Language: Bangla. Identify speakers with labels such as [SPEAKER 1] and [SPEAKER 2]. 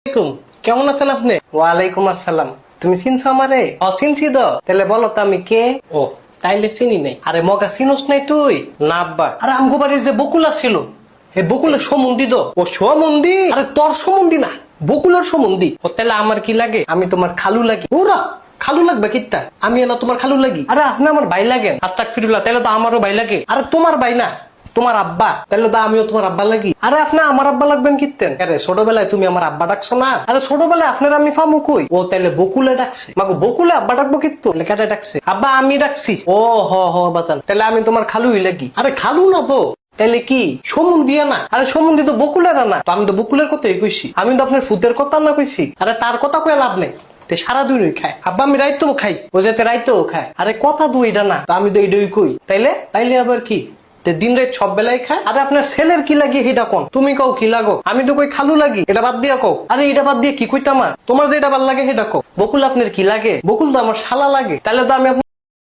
[SPEAKER 1] আলাইকুম, কেমন আছেন আপনি? ওয়ালাইকুম আসসালাম। তুমি চিনছো আমারে? চিনছি তো। তাহলে বলো তো আমি কে? ও তাইলে চিনি নাই। আরে মগা চিনোস নাই তুই? না আব্বা। আরে আমগো বাড়ির যে বকুলা ছিল, হে বকুলের সম্বন্ধী তো। ও সম্বন্ধী? আরে তোর সম্বন্ধী না, বকুলের সম্বন্ধী। ও তাহলে আমার কি লাগে? আমি তোমার খালু লাগি। ওরা খালু লাগবে কিত্তা? আমি না তোমার খালু লাগি? আরে আপনি আমার ভাই লাগেন। আস্তাগফিরুল্লাহ, তাহলে তো আমারও ভাই লাগে। আরে তোমার ভাই না, তোমার আব্বা। তাহলে তো আমিও তোমার আব্বা লাগি। আরে আপনি আমার আব্বা লাগবেন কিত্তেন? আরে ছোটবেলায় তুমি আমার আব্বা ডাকছো না? আরে ছোটবেলায় আপনার আমি ফামু কই? ও তাহলে বকুলে ডাকছে। মাগো বকুলে আব্বা ডাকবো কিত্তু? লেখাটা ডাকছে আব্বা, আমি ডাকছি। ও হ বাজান, তাহলে আমি তোমার খালুই লাগি। আরে খালু না তো, তাহলে কি সম্বন্ধী না? আরে সম্বন্ধী তো বকুলের না। তো আমি তো বকুলের কথাই কইছি, আমি তো আপনার ফুতের কথা না কইছি। আরে তার কথা কয়ে লাভ নেই, সারা দুই খায়। আব্বা আমি রাইতেও খাই, ও যাতে রাইতেও খায়। আরে কথা তো এটা না, আমি তো এইটাই কই। তাইলে আবার কি? দিন রাত সব বেলায় খায়। আরে আপনার ছেলের কি লাগে সেটা কোন? তুমি কও কি লাগো? আমি তো কই খালু লাগি। এটা বাদ দিয়া কও। আরে এটা বাদ দিয়ে কি কইতাম? তোমার যেটা ভাল লাগে সেটা কও। বকুল আপনার কি লাগে? বকুল তো আমার শালা লাগে। তাহলে তো আমি